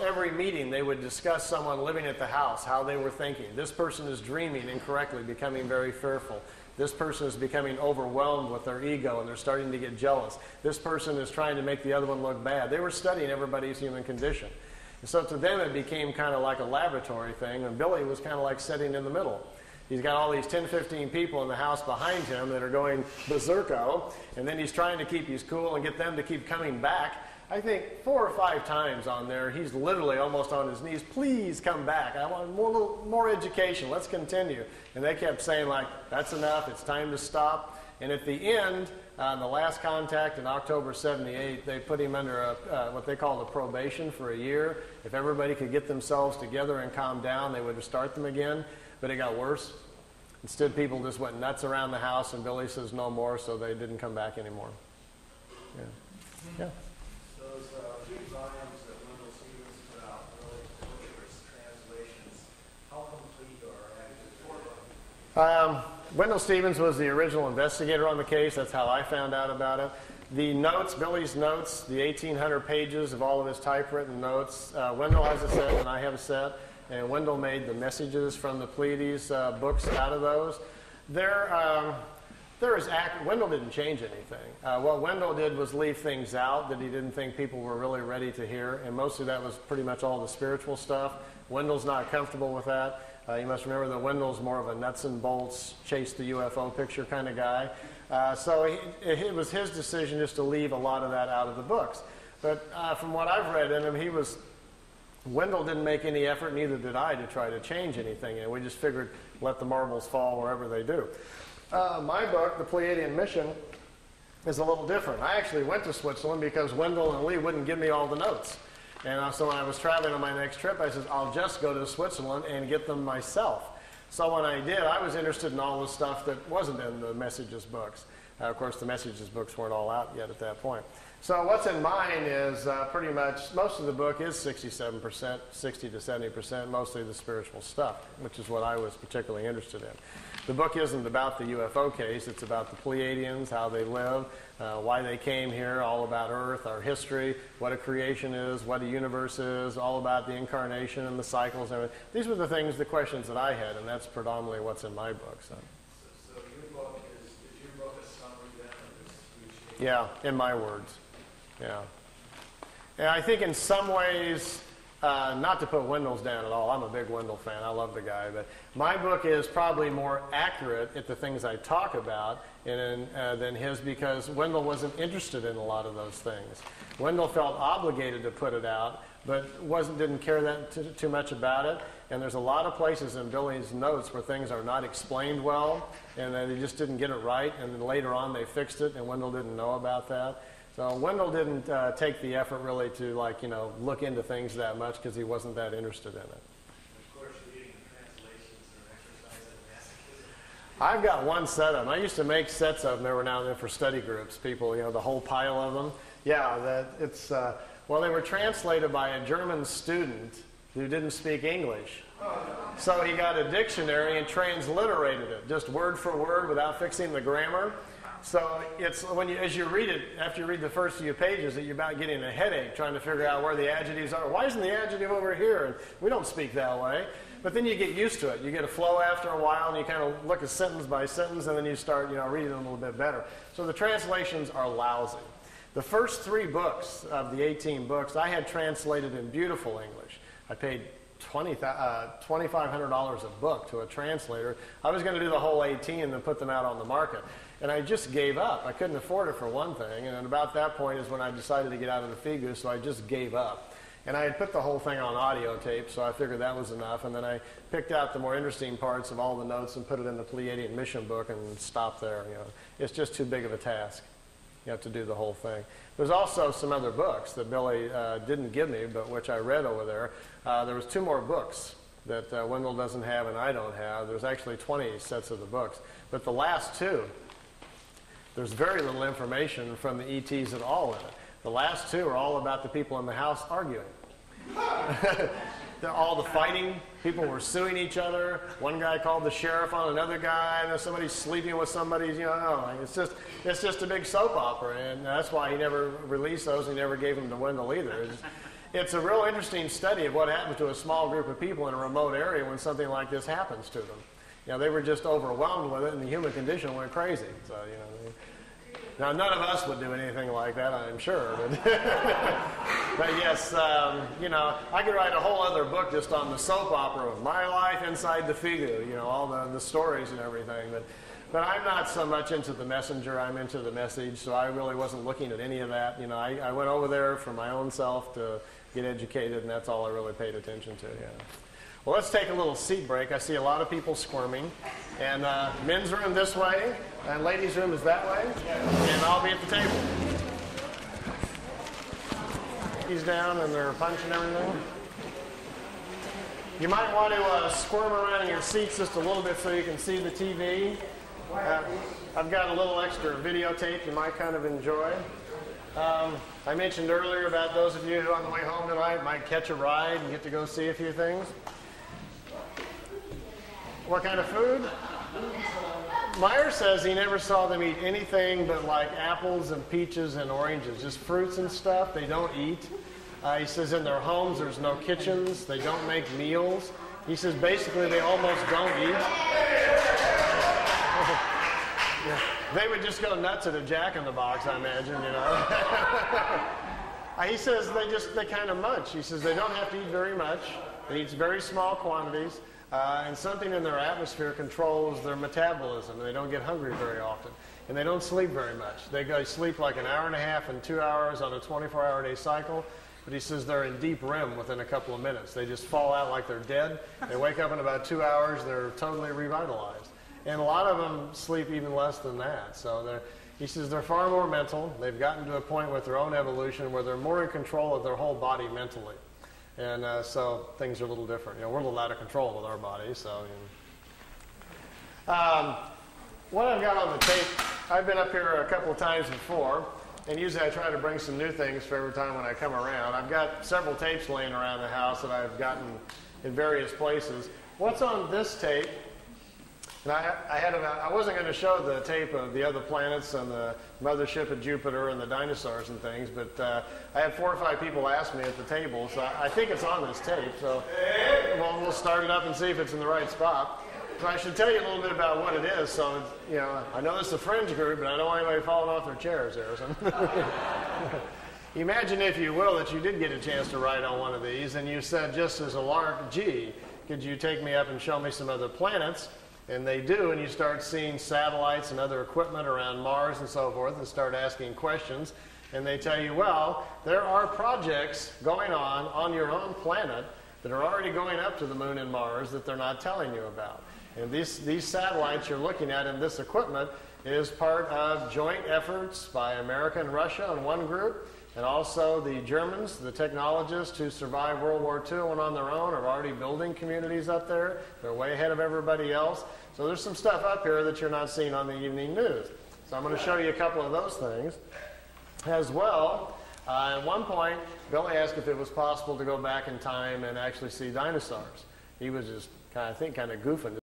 every meeting they would discuss someone living at the house, how they were thinking. This person is dreaming incorrectly, becoming very fearful. This person is becoming overwhelmed with their ego and they're starting to get jealous. This person is trying to make the other one look bad. They were studying everybody's human condition. And so to them it became kind of like a laboratory thing, and Billy was kind of like sitting in the middle. He's got all these 10, 15 people in the house behind him that are going berserko, and then he's trying to keep his cool and get them to keep coming back. I think 4 or 5 times on there, he's literally almost on his knees, please come back. I want more education. Let's continue. And they kept saying, like, that's enough. It's time to stop. And at the end, the last contact in October 78, they put him under what they called a probation for a year. If everybody could get themselves together and calm down, they would start them again. But it got worse. Instead, people just went nuts around the house, and Billy says no more, so they didn't come back anymore. Yeah. Yeah. Big volumes that Wendell Stevens put out, really butcherous translations, how complete or accurate? Wendell Stevens was the original investigator on the case. That's how I found out about it. The notes, Billy's notes, the 1,800 pages of all of his typewritten notes, Wendell has a set and I have a set, and Wendell made the messages from the Pleiades books out of those. Wendell didn't change anything. What Wendell did was leave things out that he didn't think people were really ready to hear, and mostly that was pretty much all the spiritual stuff. Wendell's not comfortable with that. You must remember that Wendell's more of a nuts and bolts, chase the UFO picture kind of guy. So it was his decision just to leave a lot of that out of the books. But from what I've read in him, Wendell didn't make any effort, neither did I, to try to change anything, and we just figured let the marbles fall wherever they do. My book, The Pleiadian Mission, is a little different. I actually went to Switzerland because Wendell and Lee wouldn't give me all the notes. And so when I was traveling on my next trip, I said, I'll just go to Switzerland and get them myself. So when I did, I was interested in all the stuff that wasn't in the Messages books. Of course, the Messages books weren't all out yet at that point. So what's in mine is pretty much, most of the book is 67%, 60 to 70%, mostly the spiritual stuff, which is what I was particularly interested in. The book isn't about the UFO case, it's about the Pleiadians, how they live, why they came here, all about Earth, our history, what a creation is, what a universe is, all about the incarnation and the cycles and everything. These were the things, the questions that I had, and that's predominantly what's in my book. So your book is your book a summary then of this huge case? Yeah, in my words. Yeah. And I think in some ways, not to put Wendell's down at all, I'm a big Wendell fan, I love the guy, but my book is probably more accurate at the things I talk about than his, because Wendell wasn't interested in a lot of those things. Wendell felt obligated to put it out, but didn't care that too much about it, and there's a lot of places in Billy's notes where things are not explained well, and they just didn't get it right, and then later on they fixed it, and Wendell didn't know about that. So Wendell didn't take the effort really to look into things that much because he wasn't that interested in it. Of course, reading the translations are an exercise in masochism. I've got one set of them. I used to make sets of them every now and then for study groups. People, the whole pile of them. Yeah, they were translated by a German student who didn't speak English. So he got a dictionary and transliterated it, just word for word without fixing the grammar. So it's as you read it, after you read the first few pages, that you're about getting a headache trying to figure out where the adjectives are. Why isn't the adjective over here? And we don't speak that way. But then you get used to it. You get a flow after a while, and you kind of look at sentence by sentence, and then you start reading them a little bit better. So the translations are lousy. The first 3 books of the 18 books I had translated in beautiful English. I paid $2,500 a book to a translator. I was going to do the whole 18 and then put them out on the market. And I just gave up. I couldn't afford it for one thing. And about that point is when I decided to get out of the figure, so I just gave up. And I had put the whole thing on audio tape, so I figured that was enough. And then I picked out the more interesting parts of all the notes and put it in the Pleiadian Mission book and stopped there. It's just too big of a task. You have to do the whole thing. There's also some other books that Billy didn't give me, but which I read over there. There was 2 more books that Wendell doesn't have and I don't have. There's actually 20 sets of the books. But the last 2, there's very little information from the ETs at all in it. The last 2 are all about the people in the house arguing. All the fighting, people were suing each other. One guy called the sheriff on another guy, and somebody's sleeping with somebody. It's just a big soap opera, and that's why he never released those. He never gave them to Wendell either. it's a real interesting study of what happens to a small group of people in a remote area when something like this happens to them. You know, they were just overwhelmed with it, and the human condition went crazy. So, you know, now none of us would do anything like that, I'm sure. But, but yes, you know, I could write a whole other book just on the soap opera of my life inside the Figu. You know, all the stories and everything. But I'm not so much into the messenger. I'm into the message. So I really wasn't looking at any of that. You know, I went over there for my own self to get educated, and that's all I really paid attention to. Yeah. Well, let's take a little seat break. I see a lot of people squirming. And men's room this way, and ladies' room is that way. And I'll be at the table. He's down, and they're punching everything. You might want to squirm around in your seats just a little bit so you can see the TV. I've got a little extra videotape you might kind of enjoy. I mentioned earlier about those of you who on the way home tonight might catch a ride and get to go see a few things. What kind of food? Meier says he never saw them eat anything but like apples and peaches and oranges, just fruits and stuff. They don't eat. He says in their homes there's no kitchens. They don't make meals. He says basically they almost don't eat. Yeah. They would just go nuts at a Jack-in-the-Box, I imagine, you know. He says they kind of munch. He says they don't have to eat very much. They eat very small quantities. And something in their atmosphere controls their metabolism. They don't get hungry very often. And they don't sleep very much. They sleep like an hour and a half and 2 hours on a 24-hour-a-day cycle. But he says they're in deep REM within a couple of minutes. They just fall out like they're dead. They wake up in about 2 hours. They're totally revitalized. And a lot of them sleep even less than that. So he says they're far more mental. They've gotten to a point with their own evolution where they're more in control of their whole body mentally. And so things are a little different. You know, we're a little out of control with our bodies. So, you know. What I've got on the tape, I've been up here a couple of times before, and usually I try to bring some new things for every time when I come around. I've got several tapes laying around the house that I've gotten in various places. What's on this tape? And I wasn't going to show the tape of the other planets and the mothership of Jupiter and the dinosaurs and things, but I had 4 or 5 people ask me at the table, so I think it's on this tape. So we'll start it up and see if it's in the right spot. So I should tell you a little bit about what it is. So, you know, I know this is a fringe group, but I don't want anybody falling off their chairs there. So. Imagine, if you will, that you did get a chance to ride on one of these, and you said, just as a lark, gee, could you take me up and show me some other planets? And they do, and you start seeing satellites and other equipment around Mars and so forth, and start asking questions. And they tell you, well, there are projects going on your own planet that are already going up to the moon and Mars that they're not telling you about. And these satellites you're looking at and this equipment is part of joint efforts by America and Russia in one group, and also the Germans, the technologists who survived World War II and went on their own, are already building communities up there. They're way ahead of everybody else. So there's some stuff up here that you're not seeing on the evening news. So I'm going to show you a couple of those things. As well, at one point, Billy asked if it was possible to go back in time and actually see dinosaurs. He was just, kind of goofing.